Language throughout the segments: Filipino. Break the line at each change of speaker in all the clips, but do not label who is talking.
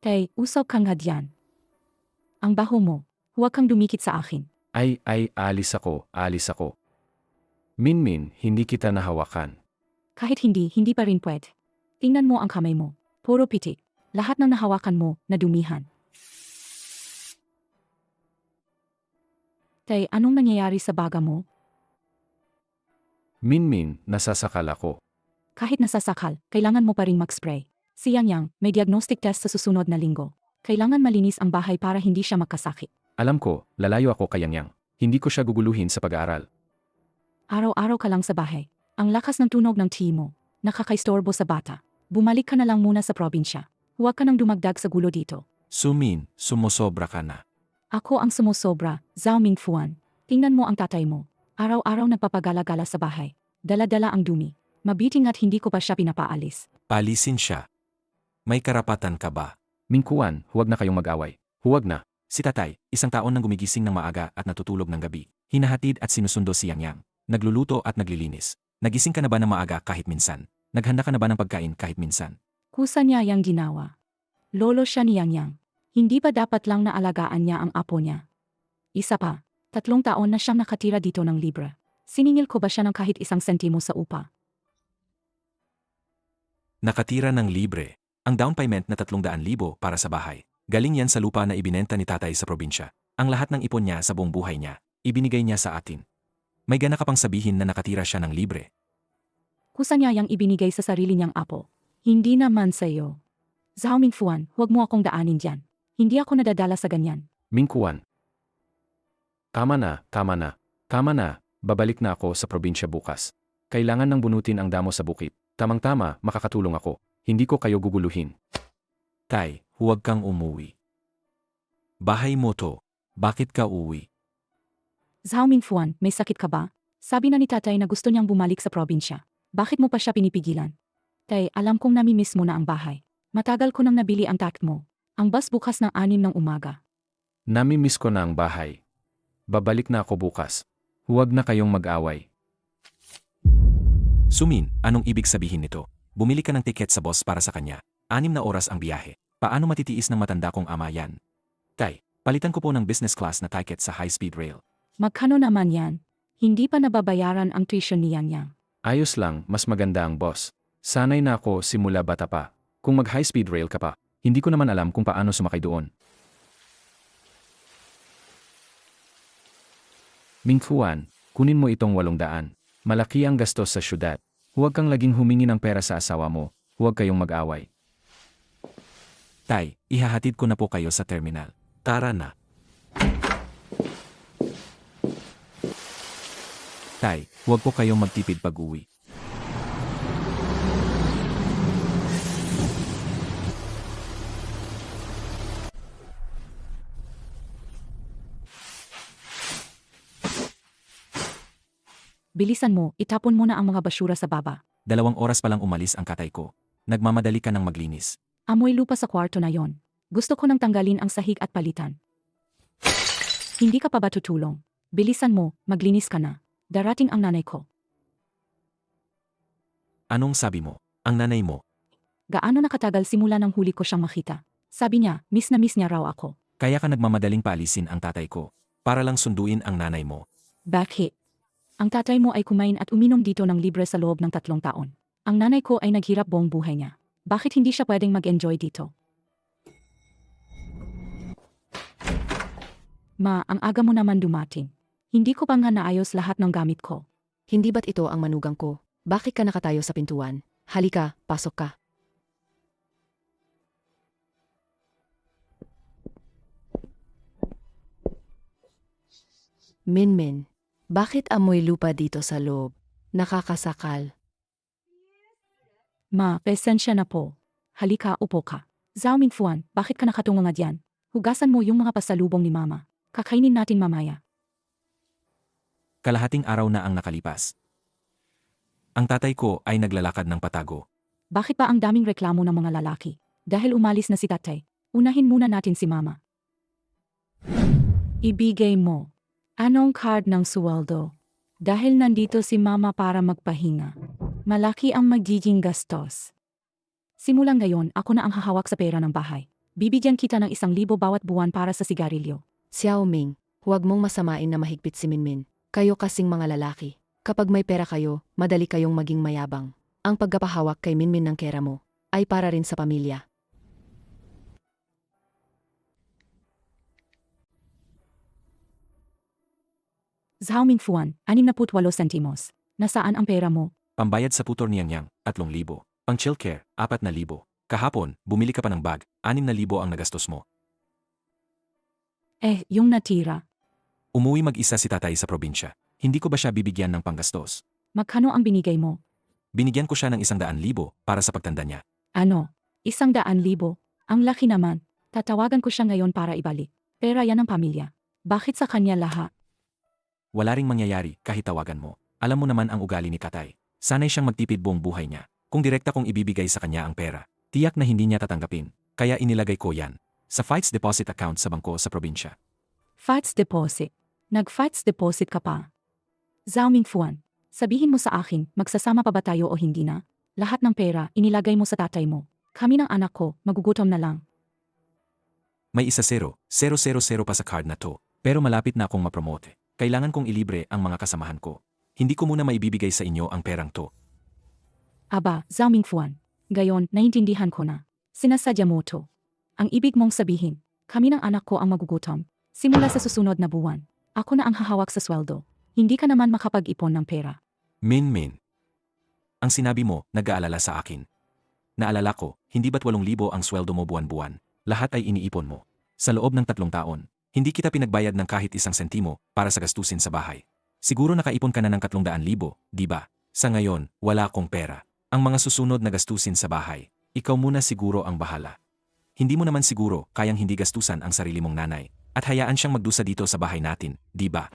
Tay, usap kang hadyan. Ang baho mo. Huwag kang dumikit sa akin.
Ay, alis ako, alis ako. Minmin, hindi kita nahawakan.
Kahit hindi pa rin pwede. Tingnan mo ang kamay mo. Puro pitik. Lahat ng nahawakan mo, nadumihan. Tay, anong nangyayari sa baga mo?
Minmin, nasasakal ako.
Kahit nasasakal, kailangan mo pa ring mag-spray. Si Yang Yang, may diagnostic test sa susunod na linggo. Kailangan malinis ang bahay para hindi siya magkasakit.
Alam ko, lalayo ako kay Yang Yang. Hindi ko siya guguluhin sa pag-aaral.
Araw-araw ka lang sa bahay. Ang lakas ng tunog ng tea mo. Nakakaistorbo sa bata. Bumalik ka na lang muna sa probinsya. Huwag ka nang dumagdag sa gulo dito.
Sumin, sumusobra ka na.
Ako ang sumusobra, Zhao Mingfuan. Tingnan mo ang tatay mo. Araw-araw nagpapagala-gala sa bahay. Dala-dala ang dumi. Mabiting at hindi ko pa siya pinapaalis.
Palisin siya. May karapatan ka ba?
Mingkuan, huwag na kayong mag-away. Huwag na.
Si tatay, isang taon nang gumigising ng maaga at natutulog ng gabi. Hinahatid at sinusundo si Yang Yang. Nagluluto at naglilinis. Nagising ka na ba ng maaga kahit minsan? Naghanda ka na ba ng pagkain kahit minsan?
Kusa niya yang ginawa. Lolo siya ni Yang Yang. Hindi ba dapat lang naalagaan niya ang apo niya? Isa pa, 3 taon na siyang nakatira dito ng libre. Siningil ko ba siya ng kahit 1 sentimo sa upa?
Nakatira ng libre. Ang down payment na 300,000 para sa bahay. Galing yan sa lupa na ibinenta ni tatay sa probinsya. Ang lahat ng ipon niya sa buong buhay niya, ibinigay niya sa atin. May gana ka pang sabihin na nakatira siya ng libre.
Kusa niya yang ibinigay sa sarili niyang apo. Hindi naman sa iyo. Zhao Mingfuan, huwag mo akong daanin dyan. Hindi ako nadadala sa ganyan.
Mingkuan. Tama na, tama na. Tama na, babalik na ako sa probinsya bukas. Kailangan nang bunutin ang damo sa bukid. Tamang-tama, makakatulong ako. Hindi ko kayo guguluhin.
Tay, huwag kang umuwi. Bahay mo to. Bakit ka uwi?
Zhao Mingfuan, may sakit ka ba? Sabi na ni tatay na gusto niyang bumalik sa probinsya. Bakit mo pa siya pinipigilan? Tay, alam kong namimiss mo na ang bahay. Matagal ko nang nabili ang tact mo. Ang bus bukas ng 6 ng umaga.
Namimiss ko na ang bahay. Babalik na ako bukas. Huwag na kayong mag-away.
Sumin, anong ibig sabihin nito? Bumili ka ng tiket sa boss para sa kanya. 6 na oras ang biyahe. Paano matitiis ng matanda kong ama yan? Tay, palitan ko po ng business class na ticket sa high-speed rail.
Magkano naman yan? Hindi pa nababayaran ang tuition ni Yang Yang.
Ayos lang, mas maganda ang boss. Sanay na ako simula bata pa. Kung mag-high-speed rail ka pa, hindi ko naman alam kung paano sumakay doon. Mingfuan, kunin mo itong 800. Malaki ang gastos sa syudad. Huwag kang laging humingi ng pera sa asawa mo. Huwag kayong mag-away.
Tay, ihahatid ko na po kayo sa terminal. Tara na. Tay, huwag po kayong magtipid pag-uwi.
Bilisan mo, itapon mo na ang mga basura sa baba.
2 oras pa lang umalis ang katay ko. Nagmamadali ka ng maglinis.
Amoy lupa sa kwarto na yon. Gusto ko nang tanggalin ang sahig at palitan. Hindi ka pa ba tutulong? Bilisan mo, maglinis ka na. Darating ang nanay ko.
Anong sabi mo? Ang nanay mo?
Gaano nakatagal simula nang huli ko siyang makita? Sabi niya, miss na miss niya raw ako.
Kaya ka nagmamadaling paalisin ang tatay ko. Para lang sunduin ang nanay mo.
Bakit? Ang tatay mo ay kumain at uminom dito ng libre sa loob ng 3 taon. Ang nanay ko ay naghirap buong buhay niya. Bakit hindi siya pwedeng mag-enjoy dito? Ma, ang aga mo naman dumating. Hindi ko pa nga naayos lahat ng gamit ko.
Hindi ba't ito ang manugang ko? Bakit ka nakatayo sa pintuan? Halika, pasok ka. Minmin, bakit amoy lupa dito sa loob? Nakakasakal.
Ma, pasensya na po. Halika, upo ka. Zhao Mingfuan, bakit ka nakatungo nga diyan? Hugasan mo yung mga pasalubong ni Mama. Kakainin natin mamaya.
Kalahating araw na ang nakalipas. Ang tatay ko ay naglalakad ng patago.
Bakit pa ang daming reklamo ng mga lalaki? Dahil umalis na si tatay, unahin muna natin si Mama. Ibigay mo. Anong card ng suweldo? Dahil nandito si Mama para magpahinga. Malaki ang magiging gastos. Simulang ngayon, ako na ang hahawak sa pera ng bahay. Bibigyan kita ng 1,000 bawat buwan para sa sigarilyo.
Xiao Ming, huwag mong masamain na mahigpit si Minmin. Kayo kasing mga lalaki. Kapag may pera kayo, madali kayong maging mayabang. Ang pagkapahawak kay Minmin ng kera mo ay para rin sa pamilya.
Zhao Mingfuan, 68 sentimos. Nasaan ang pera mo?
Pambayad sa putor niyang yang, 3,000. Pang chill care, 4,000. Kahapon, bumili ka pa ng bag, 6,000 ang nagastos mo.
Yung natira.
Umuwi mag-isa si tatay sa probinsya. Hindi ko ba siya bibigyan ng panggastos?
Magkano ang binigay mo?
Binigyan ko siya ng 100,000 para sa pagtanda niya.
Ano? 100,000? Ang laki naman. Tatawagan ko siya ngayon para ibalik. Pera yan ng pamilya. Bakit sa kanya lahat?
Wala ring mangyayari kahit tawagan mo. Alam mo naman ang ugali ni tatay. Sanay siyang magtipid buong buhay niya. Kung direkta kong ibibigay sa kanya ang pera, tiyak na hindi niya tatanggapin. Kaya inilagay ko yan sa Fights Deposit Account sa bangko sa probinsya.
Fights deposit. Nag-fights deposit ka pa. Zhao Mingfuan, sabihin mo sa akin, magsasama pa ba tayo o hindi na? Lahat ng pera, inilagay mo sa tatay mo. Kami ng anak ko, magugutom na lang.
May 1-0, 000 pa sa card na to. Pero malapit na akong mapromote. Kailangan kong ilibre ang mga kasamahan ko. Hindi ko muna maibibigay sa inyo ang perang to.
Aba, Zhao Mingfuan. Gayon, naintindihan ko na. Sinasadya mo to. Ang ibig mong sabihin, kami ng anak ko ang magugutom. Simula sa susunod na buwan, ako na ang hahawak sa sweldo. Hindi ka naman makapag-ipon ng pera.
Min. Ang sinabi mo, nag-aalala sa akin. Naalala ko, hindi ba't 8,000 ang sweldo mo buwan-buwan? Lahat ay iniipon mo. Sa loob ng 3 taon, hindi kita pinagbayad ng kahit 1 sentimo para sa gastusin sa bahay. Siguro nakaipon ka na ng 300,000, di ba? Sa ngayon, wala akong pera. Ang mga susunod na gastusin sa bahay, ikaw muna siguro ang bahala. Hindi mo naman siguro kayang hindi gastusan ang sarili mong nanay at hayaan siyang magdusa dito sa bahay natin, di ba?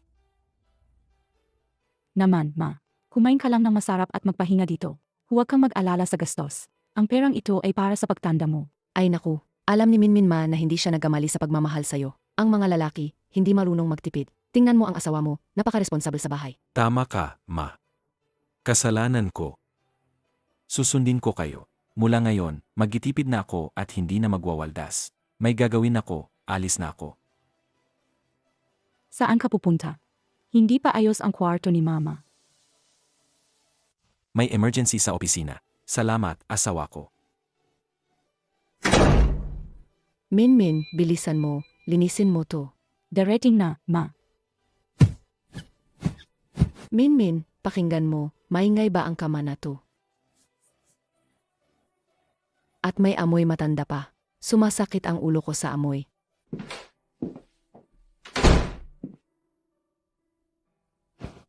Naman, ma. Kumain ka lang ng masarap at magpahinga dito. Huwag kang mag-alala sa gastos. Ang perang ito ay para sa pagtanda mo.
Ay naku, alam ni Minmin ma na hindi siya nagkamali sa pagmamahal sa'yo. Ang mga lalaki, hindi marunong magtipid. Tingnan mo ang asawa mo, napaka-responsible sa bahay.
Tama ka, ma. Kasalanan ko. Susundin ko kayo. Mula ngayon, magtitipid na ako at hindi na magwawaldas. May gagawin ako, alis na ako.
Saan ka pupunta? Hindi pa ayos ang kwarto ni mama.
May emergency sa opisina. Salamat, asawa ko.
Minmin, bilisan mo, linisin mo to.
Darating na, ma.
Minmin, pakinggan mo, maingay ba ang kama na to? At may amoy matanda pa. Sumasakit ang ulo ko sa amoy.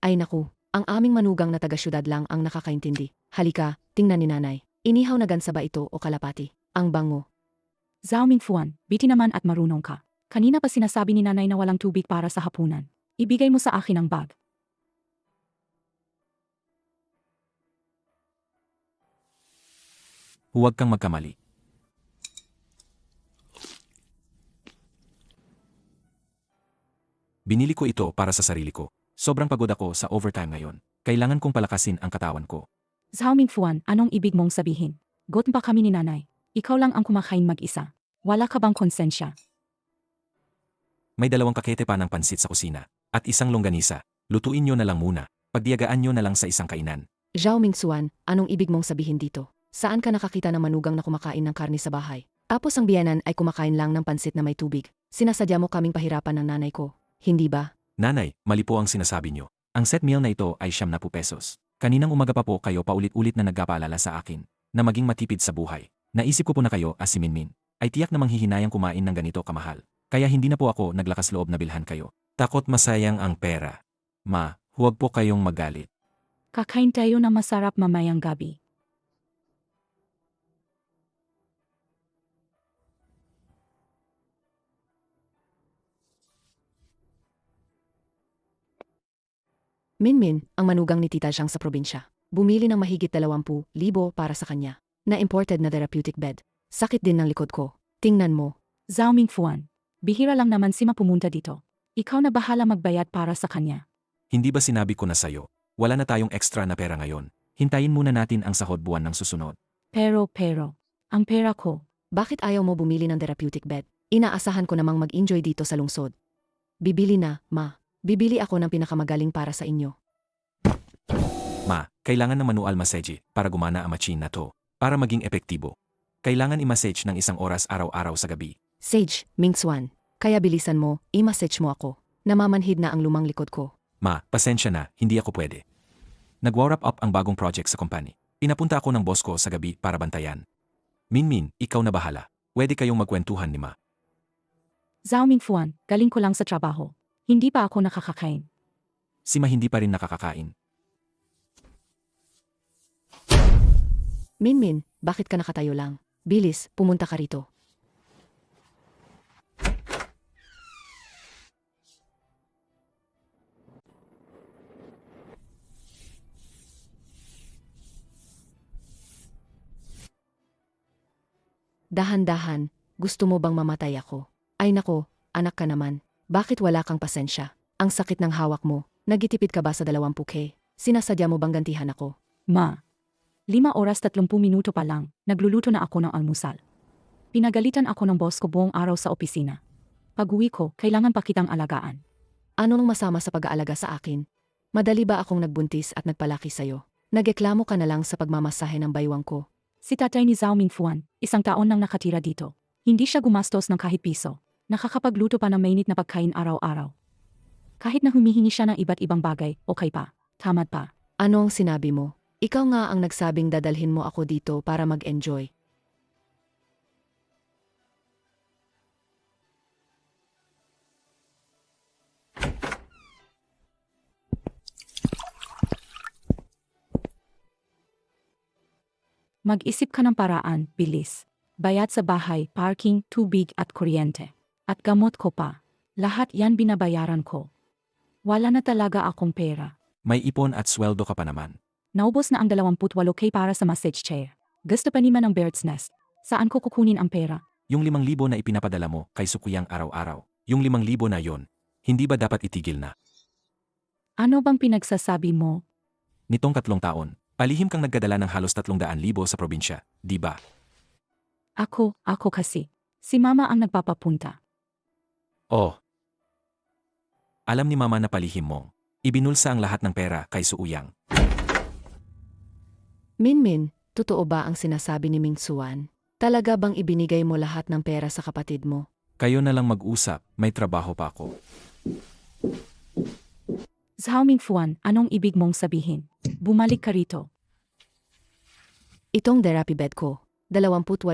Ay naku, ang aming manugang na taga-syudad lang ang nakakaintindi. Halika, tingnan ni nanay. Inihaw na gansa ba ito o kalapati? Ang bango.
Zhao Mingfuan, biti naman at marunong ka. Kanina pa sinasabi ni nanay na walang tubig para sa hapunan. Ibigay mo sa akin ang bag.
Huwag kang magkamali. Binili ko ito para sa sarili ko. Sobrang pagod ako sa overtime ngayon. Kailangan kong palakasin ang katawan ko.
Zhao Mingfuan, anong ibig mong sabihin? Gutom pa kami ni nanay. Ikaw lang ang kumakain mag-isa. Wala ka bang konsensya?
May 2 kakete pa ng pansit sa kusina at 1 longganisa. Lutuin nyo na lang muna. Pagdiyagaan nyo na lang sa isang kainan.
Zhao Mingsuan, anong ibig mong sabihin dito? Saan ka nakakita ng manugang na kumakain ng karne sa bahay? Tapos ang biyanan ay kumakain lang ng pansit na may tubig. Sinasadya mo kaming pahirapan ng nanay ko. Hindi ba?
Nanay, mali po ang sinasabi nyo. Ang set meal na ito ay 70 pesos. Kaninang umaga pa po kayo paulit-ulit na nagpapaalala sa akin na maging matipid sa buhay. Naisip ko po na kayo as si Minmin ay tiyak na manghihinayang kumain ng ganito kamahal. Kaya hindi na po ako naglakas loob na bilhan kayo. Takot masayang ang pera. Ma, huwag po kayong magalit.
Kakain tayo na masarap mamayang gabi.
Minmin, ang manugang ni Tita Zhang sa probinsya. Bumili ng mahigit 20,000 para sa kanya. Na imported na therapeutic bed. Sakit din ng likod ko. Tingnan mo.
Zhao Mingfuan, bihira lang naman si mapumunta dito. Ikaw na bahala magbayad para sa kanya.
Hindi ba sinabi ko na sayo? Wala na tayong extra na pera ngayon. Hintayin muna natin ang sahod buwan ng susunod.
Pero, ang pera ko,
Bakit ayaw mo bumili ng therapeutic bed? Inaasahan ko namang mag-enjoy dito sa lungsod. Bibili na, ma. Bibili ako ng pinakamagaling para sa inyo.
Ma, kailangan ng manual massage para gumana ang machine na to. Para maging epektibo. Kailangan i-massage ng 1 oras araw-araw sa gabi.
Sage, Ming-Xuan. Kaya bilisan mo, i-massage mo ako. Namamanhid na ang lumang likod ko.
Ma, pasensya na, hindi ako pwede. Nag-wrap up ang bagong project sa company. Pinapunta ako ng boss ko sa gabi para bantayan. Minmin, ikaw na bahala. Pwede kayong magkwentuhan ni Ma.
Zhao Mingfuan, galing ko lang sa trabaho. Hindi pa ako nakakakain.
Si Ma hindi pa rin nakakakain.
Minmin, bakit ka nakatayo lang? Bilis, pumunta ka rito. Dahan-dahan, gusto mo bang mamatay ako? Ay nako, anak ka naman. Bakit wala kang pasensya? Ang sakit ng hawak mo. Nagitipid ka ba sa 20K? Sinasadya mo bang gantihan ako?
Ma, 5 oras 30 minuto pa lang, nagluluto na ako ng almusal. Pinagalitan ako ng boss ko buong araw sa opisina. Pag-uwi ko, kailangan pa kitang alagaan.
Ano nang masama sa pag-aalaga sa akin? Madali ba akong nagbuntis at nagpalaki sa'yo? Nageklamo ka na lang sa pagmamasahe ng baywang ko.
Si tatay ni Zhao Mingfuan, 1 taon nang nakatira dito. Hindi siya gumastos ng kahit piso. Nakakapagluto pa ng mainit na pagkain araw-araw. Kahit na humihingi siya ng iba't ibang bagay, okay pa. Tamad pa.
Ano ang sinabi mo? Ikaw nga ang nagsabing dadalhin mo ako dito para mag-enjoy.
Mag-isip ka ng paraan, bilis. Bayad sa bahay, parking, tubig at kuryente. At gamot ko pa. Lahat yan binabayaran ko. Wala na talaga akong pera.
May ipon at sweldo ka pa naman.
Naubos na ang 28K para sa massage chair. Gusto pa naman ng bird's nest. Saan ko kukunin ang pera?
Yung 5,000 na ipinapadala mo kay Sukuyang araw-araw. Yung 5,000 na yon, hindi ba dapat itigil na?
Ano bang pinagsasabi mo?
Nitong 3 taon, palihim kang nagdadala ng halos 300,000 sa probinsya, di ba?
Ako kasi. Si mama ang nagpapapunta.
Oh. Alam ni Mama na palihim mo. Ibinulsa ang lahat ng pera kay Suuyang.
Minmin, totoo ba ang sinasabi ni Ming-Xuan? Talaga bang ibinigay mo lahat ng pera sa kapatid mo?
Kayo na lang mag-usap, may trabaho pa ako.
Zhao Mingfuan, anong ibig mong sabihin? Bumalik ka rito.
Itong therapy bed ko, 28,000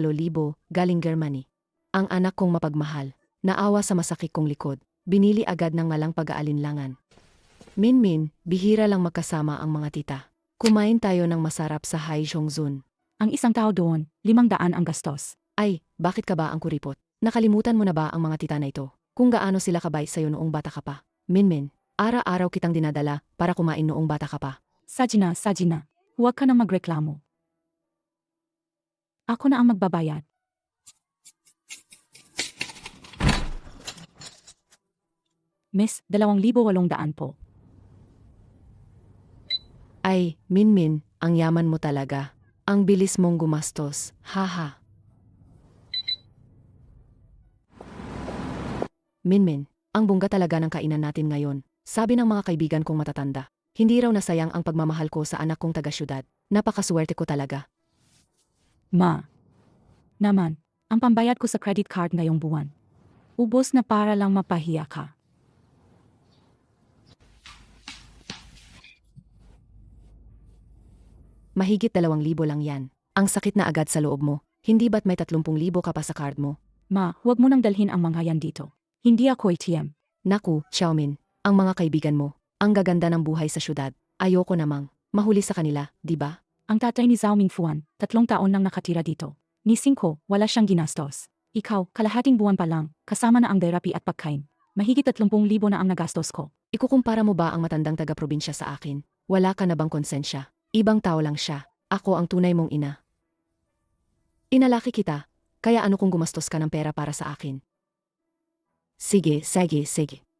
galing Germany. Ang anak kong mapagmahal, naawa sa masakit kong likod, binili agad ng walang pag-aalinlangan. Minmin, bihira lang magkasama ang mga tita. Kumain tayo ng masarap sa Hai Zhongzun.
Ang 1 tao doon, 500 ang gastos.
Ay, bakit ka ba ang kuripot? Nakalimutan mo na ba ang mga tita na ito? Kung gaano sila kabait sa'yo noong bata ka pa? Minmin, araw-araw kitang dinadala para kumain noong bata ka pa.
Sajina. Huwag ka na magreklamo. Ako na ang magbabayad. Miss, 2,800 po.
Ay, Minmin, ang yaman mo talaga. Ang bilis mong gumastos, haha. Minmin, ang bongga talaga ng kainan natin ngayon. Sabi ng mga kaibigan kong matatanda. Hindi raw nasayang ang pagmamahal ko sa anak kong taga-syudad. Napakaswerte ko talaga.
Ma. Naman, ang pambayad ko sa credit card ngayong buwan. Ubos na para lang mapahiya ka.
Mahigit 2,000 lang yan. Ang sakit na agad sa loob mo. Hindi ba't may 30,000 ka pa sa card mo?
Ma, huwag mo nang dalhin ang mga yan dito. Hindi ako ATM.
Naku, Xiaomin, ang mga kaibigan mo, ang gaganda ng buhay sa syudad. Ayoko namang mahuli sa kanila, di ba?
Ang tatay ni Zhao Mingfuan, 3 taon nang nakatira dito. Ni 5, wala siyang ginastos. Ikaw, kalahating buwan pa lang, kasama na ang therapy at pagkain. Mahigit 30,000 na ang nagastos ko.
Ikukumpara mo ba ang matandang taga-probinsya sa akin? Wala ka na bang konsensya? Ibang tao lang siya. Ako ang tunay mong ina. Inalaki kita, kaya ano kung gumastos ka ng pera para sa akin? Sige.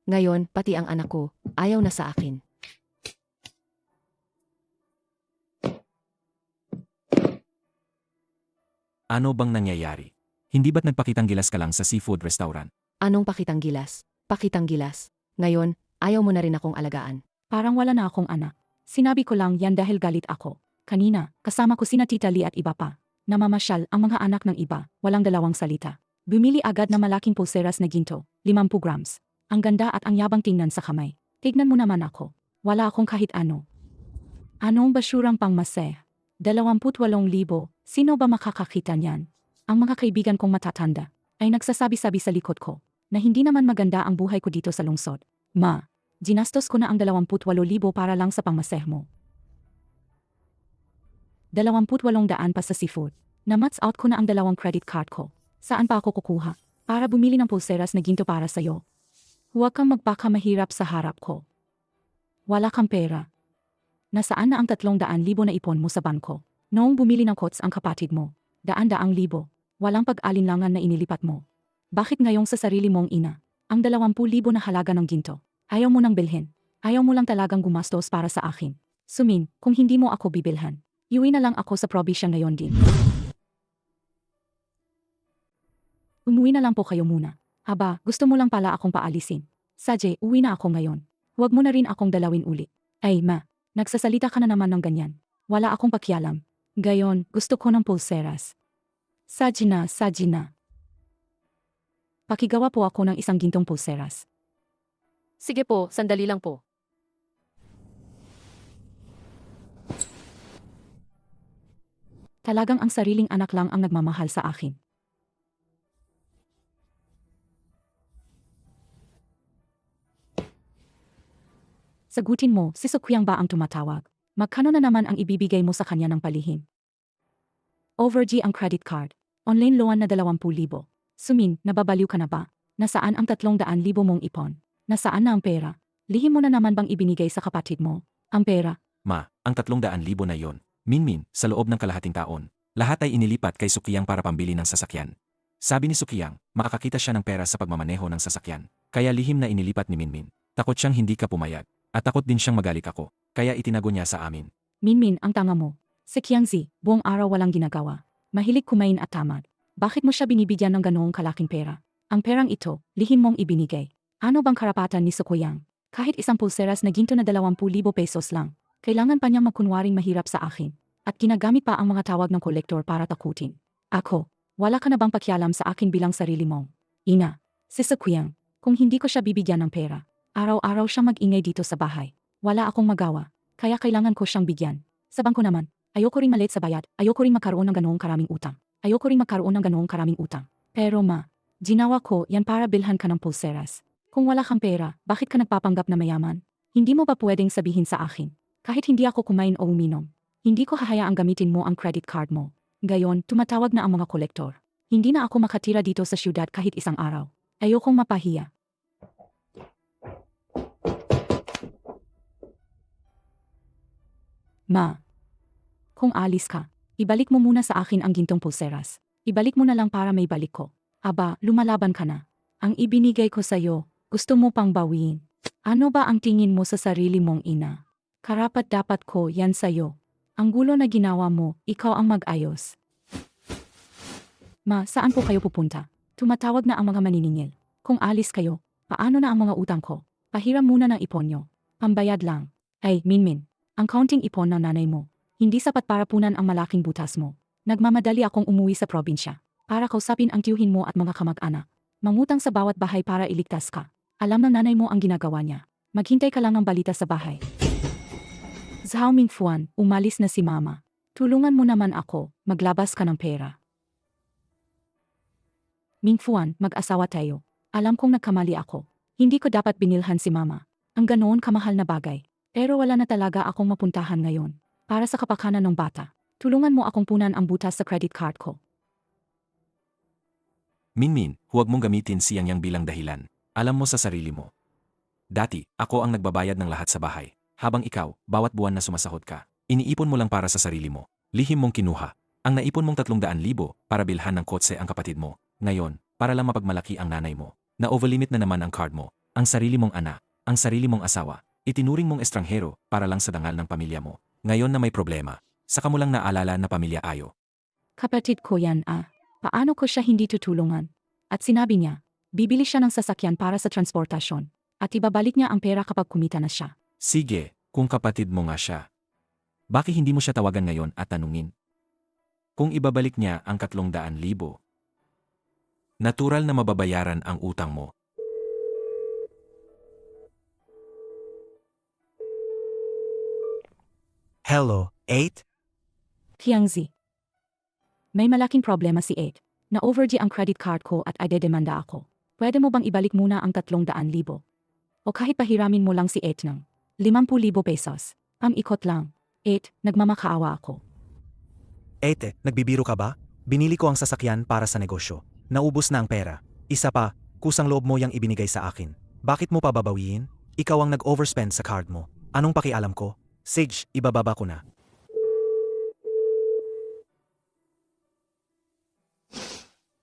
Ngayon, pati ang anak ko, ayaw na sa akin.
Ano bang nangyayari? Hindi ba't nagpakitang gilas ka lang sa seafood restaurant?
Anong pakitang gilas? Pakitang gilas. Ngayon, ayaw mo na rin akong alagaan.
Parang wala na akong anak. Sinabi ko lang yan dahil galit ako. Kanina, kasama ko sina Tita Lee at iba pa. Namamasyal ang mga anak ng iba, walang dalawang salita. Bumili agad na malaking pulseras na ginto, 50 grams. Ang ganda at ang yabang tingnan sa kamay. Tignan mo naman ako. Wala akong kahit ano. Anong basyurang pangmaseh? 28,000, sino ba makakakita niyan? Ang mga kaibigan kong matatanda ay nagsasabi-sabi sa likod ko na hindi naman maganda ang buhay ko dito sa lungsod. Ma, ginastos ko na ang 28,000 para lang sa pangmaseh mo. 28,000 pa sa seafood. Na-mats out ko na ang 2 credit card ko. Saan pa ako kukuha? Para bumili ng pulseras na ginto para sa'yo. Huwag kang magpakamahirap sa harap ko. Wala kang pera. Nasaan na ang 300,000 na ipon mo sa bangko? Noong bumili ng kots ang kapatid mo, 100,000. Walang pag-alinlangan na inilipat mo. Bakit ngayong sa sarili mong ina? Ang 20,000 na halaga ng ginto. Ayaw mo nang bilhin. Ayaw mo lang talagang gumastos para sa akin. Sumin, kung hindi mo ako bibilhan. Iuwi na lang ako sa probinsya ngayon din. Umuwi na lang po kayo muna. Aba, gusto mo lang pala akong paalisin. Sadye, uwi na ako ngayon. Huwag mo na rin akong dalawin ulit. Ay ma, nagsasalita ka na naman ng ganyan. Wala akong pakialam. Gayon, gusto ko ng pulseras. Sadye na. Pakigawa po ako ng isang gintong pulseras.
Sige po, sandali lang po.
Talagang ang sariling anak lang ang nagmamahal sa akin. Sagutin mo, si Sukuyang ba ang tumatawag? Magkano na naman ang ibibigay mo sa kanya ng palihim? Overg ang credit card. Online loan na 20,000. Sumin, nababaliw ka na ba? Nasaan ang 300,000 mong ipon? Nasaan na ang pera? Lihim mo na naman bang ibinigay sa kapatid mo? Ang pera?
Ma, ang 300,000 na yon. Minmin, sa loob ng kalahating taon. Lahat ay inilipat kay Sukiyang para pambili ng sasakyan. Sabi ni Sukiyang, makakakita siya ng pera sa pagmamaneho ng sasakyan. Kaya lihim na inilipat ni Minmin. Takot siyang hindi ka pumayag. At takot din siyang magalik ako. Kaya itinago niya sa amin.
Minmin, ang tanga mo. Si Qiangzi, buong araw walang ginagawa. Mahilig kumain at tamad. Bakit mo siya binibigyan ng ganoong kalaking pera? Ang perang ito, lihim mong ibinigay. Ano bang karapatan ni Sukuyang? Kahit isang pulseras na ginto na 20,000 pesos lang. Kailangan pa niyang magkunwaring mahirap sa akin. At ginagamit pa ang mga tawag ng kolektor para takutin. Ako, wala ka na bang pakialam sa akin bilang sarili mong ina? Si Sukuyang, kung hindi ko siya bibigyan ng pera, araw-araw siyang mag-ingay dito sa bahay. Wala akong magawa, kaya kailangan ko siyang bigyan. Sa bangko naman, ayoko ring malit sa bayad, ayoko ring magkaroon ng ganoong karaming utang. Ayoko ring magkaroon ng ganoong karaming utang. Pero ma, ginawa ko yan para bilhan ka ng pulseras. Kung wala kang pera, bakit ka nagpapanggap na mayaman? Hindi mo ba pwedeng sabihin sa akin? Kahit hindi ako kumain o uminom, hindi ko hahayaang gamitin mo ang credit card mo. Gayon, tumatawag na ang mga kolektor. Hindi na ako makatira dito sa syudad kahit isang araw. Ayokong mapahiya. Ma, kung alis ka, ibalik mo muna sa akin ang gintong pulseras. Ibalik mo na lang para may balik ko. Aba, lumalaban ka na. Ang ibinigay ko sa'yo, gusto mo pang bawiin. Ano ba ang tingin mo sa sarili mong ina? Karapat dapat ko yan sa'yo. Ang gulo na ginawa mo, ikaw ang mag-ayos. Ma, saan po kayo pupunta? Tumatawag na ang mga maniningil. Kung alis kayo, paano na ang mga utang ko? Pahiram muna ng ipon nyo. Pambayad lang. Ay, Minmin, ang counting ipon ng nanay mo, hindi sapat para punan ang malaking butas mo. Nagmamadali akong umuwi sa probinsya para kausapin ang tiyuhin mo at mga kamag-anak. Mangutang sa bawat bahay para iligtas ka. Alam ng nanay mo ang ginagawa niya. Maghintay ka lang ng balita sa bahay. Zhao Mingfuan, umalis na si mama. Tulungan mo naman ako, maglabas ka ng pera. Mingfuan, mag-asawa tayo. Alam kong nagkamali ako. Hindi ko dapat binilhan si mama. Ang ganoon kamahal na bagay. Pero wala na talaga akong mapuntahan ngayon. Para sa kapakanan ng bata, tulungan mo akong punan ang butas sa credit card ko.
Minmin, huwag mong gamitin si Yang bilang dahilan. Alam mo sa sarili mo. Dati, ako ang nagbabayad ng lahat sa bahay. Habang ikaw, bawat buwan na sumasahod ka, iniipon mo lang para sa sarili mo. Lihim mong kinuha. Ang naipon mong 300,000 para bilhan ng kotse ang kapatid mo. Ngayon, para lang mapagmalaki ang nanay mo. Na overlimit na naman ang card mo. Ang sarili mong anak, ang sarili mong asawa. Itinuring mong estranghero para lang sa dangal ng pamilya mo. Ngayon na may problema, saka mo lang naalala na pamilya ayo.
Kapatid ko yan Paano ko siya hindi tutulungan? At sinabi niya, bibili siya ng sasakyan para sa transportasyon. At ibabalik niya ang pera kapag kumita na siya.
Sige, kung kapatid mo nga siya. Bakit hindi mo siya tawagan ngayon at tanungin? Kung ibabalik niya ang 300,000, natural na mababayaran ang utang mo.
Hello, 8?
Tiangzi. May malaking problema si Ed. Na-overdue ang credit card ko at idedemanda ako. Pwede mo bang ibalik muna ang 300,000? O kahit pahiramin mo lang si Ed ng 50,000 pesos. Ikot lang. Ed, nagmamakaawa ako.
8, nagbibiro ka ba? Binili ko ang sasakyan para sa negosyo. Naubos na ang pera. Isa pa, kusang loob mo yang ibinigay sa akin. Bakit mo pa babawiin? Ikaw ang nag-overspend sa card mo. Anong pakialam ko? Sage, ibababa ko na.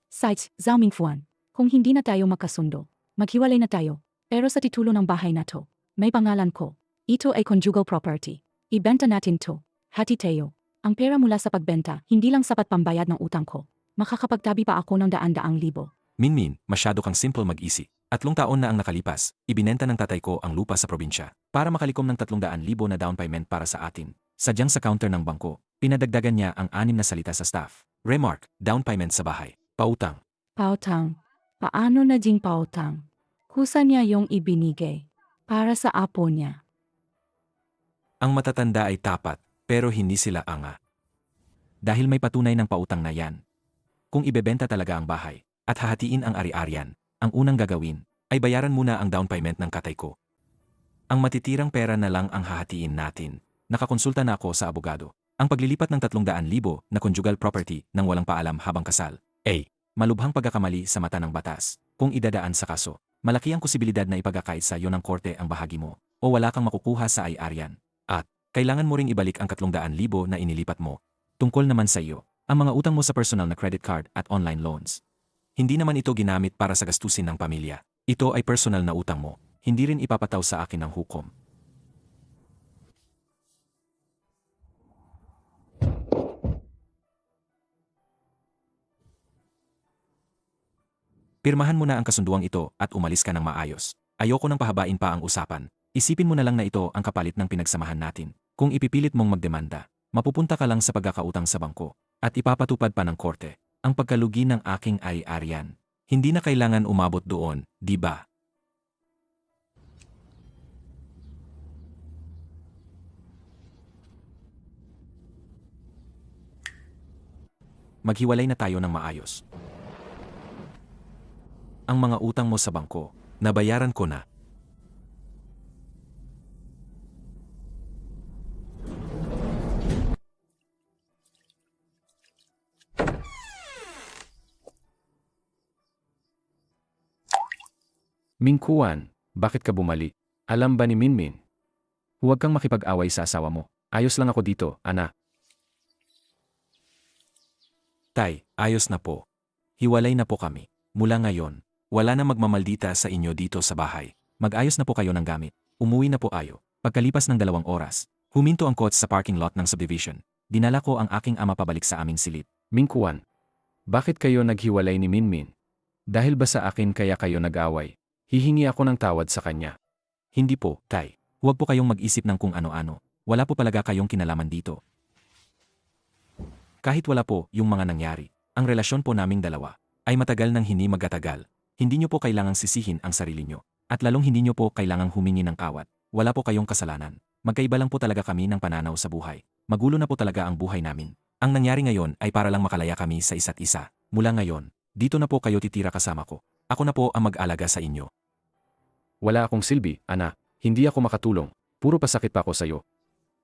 Sites, Zhao Mingfuan. Kung hindi na tayo magkasundo, maghiwalay na tayo. Pero sa titulo ng bahay na to, may pangalan ko. Ito ay conjugal property. Ibenta natin to. Hati tayo. Ang pera mula sa pagbenta, hindi lang sapat pambayad ng utang ko. Makakapagtabi pa ako ng 100,000.
Minmin, masyado kang simple mag-isip. 3 taon na ang nakalipas, ibinenta ng tatay ko ang lupa sa probinsya para makalikom ng 300,000 na down payment para sa atin. Sadyang sa counter ng bangko, pinadagdagan niya ang 6 na salita sa staff. Remark, down payment sa bahay. Pautang.
Pautang. Paano naging pautang? Kusa niya yung ibinigay. Para sa apo niya.
Ang matatanda ay tapat, pero hindi sila anga. Dahil may patunay ng pautang na yan. Kung ibebenta talaga ang bahay, at hahatiin ang ari-arian, ang unang gagawin, ay bayaran muna ang down payment ng katay ko. Ang matitirang pera na lang ang hahatiin natin. Nakakonsulta na ako sa abogado. Ang paglilipat ng 300,000 na conjugal property nang walang paalam habang kasal. Malubhang pagkakamali sa mata ng batas. Kung idadaan sa kaso, malaki ang posibilidad na ipagkakait sa iyo ng korte ang bahagi mo, o wala kang makukuha sa ari-arian. At, kailangan mo ring ibalik ang 300,000 na inilipat mo. Tungkol naman sa iyo, ang mga utang mo sa personal na credit card at online loans. Hindi naman ito ginamit para sa gastusin ng pamilya. Ito ay personal na utang mo. Hindi rin ipapataw sa akin ng hukom. Pirmahan mo na ang kasunduang ito at umalis ka ng maayos. Ayoko nang pahabain pa ang usapan. Isipin mo na lang na ito ang kapalit ng pinagsamahan natin. Kung ipipilit mong magdemanda, mapupunta ka lang sa pagkakautang sa bangko at ipapatupad pa ng korte ang pagkalugi ng aking ari-arian. Hindi na kailangan umabot doon, di ba? Maghiwalay na tayo ng maayos. Ang mga utang mo sa bangko, nabayaran ko na.
Mingkuan, bakit ka bumalik? Alam ba ni Minmin? Huwag kang makipag-away sa asawa mo. Ayos lang ako dito, anak.
Tay, ayos na po. Hiwalay na po kami. Mula ngayon, wala na magmamaldita sa inyo dito sa bahay. Mag-ayos na po kayo ng gamit. Umuwi na po ayo. Pagkalipas ng 2 oras, huminto ang coach sa parking lot ng subdivision. Dinala ko ang aking ama pabalik sa aming silid.
Mingkuan, bakit kayo naghiwalay ni Minmin? Dahil ba sa akin kaya kayo nag-away? Hihingi ako ng tawad sa kanya.
Hindi po, Tay. Huwag po kayong mag-isip ng kung ano-ano. Wala po talaga kayong kinalaman dito. Kahit wala po yung mga nangyari, ang relasyon po naming dalawa ay matagal nang hindi magkatagal. Hindi nyo po kailangang sisihin ang sarili nyo. At lalong hindi nyo po kailangang humingi ng kawat. Wala po kayong kasalanan. Magkaiba lang po talaga kami ng pananaw sa buhay. Magulo na po talaga ang buhay namin. Ang nangyari ngayon ay para lang makalaya kami sa isa't isa. Mula ngayon, dito na po kayo titira kasama ko. Ako na po ang mag-alaga sa inyo.
Wala akong silbi, anak. Hindi ako makatulong. Puro pasakit pa ako sa'yo.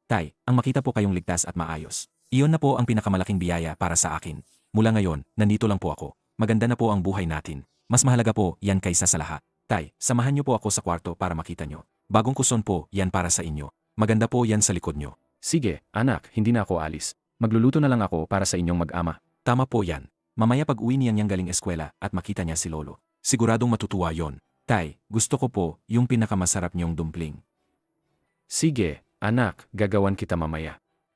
Tay, ang makita po kayong ligtas at maayos. Iyon na po ang pinakamalaking biyaya para sa akin. Mula ngayon, nandito lang po ako. Maganda na po ang buhay natin. Mas mahalaga po yan kaysa sa lahat. Tay, samahan niyo po ako sa kwarto para makita nyo. Bagong kuson po, yan para sa inyo. Maganda po yan sa likod nyo.
Sige, anak, hindi na ako alis. Magluluto na lang ako para sa inyong mag-ama.
Tama po yan. Mamaya pag uwi niyang galing eskwela at makita niya si Lolo. Siguradong matutuwa yon. Tay, gusto ko po yung pinakamasarap niyong dumpling.
Sige, anak, gagawan kita mamaya.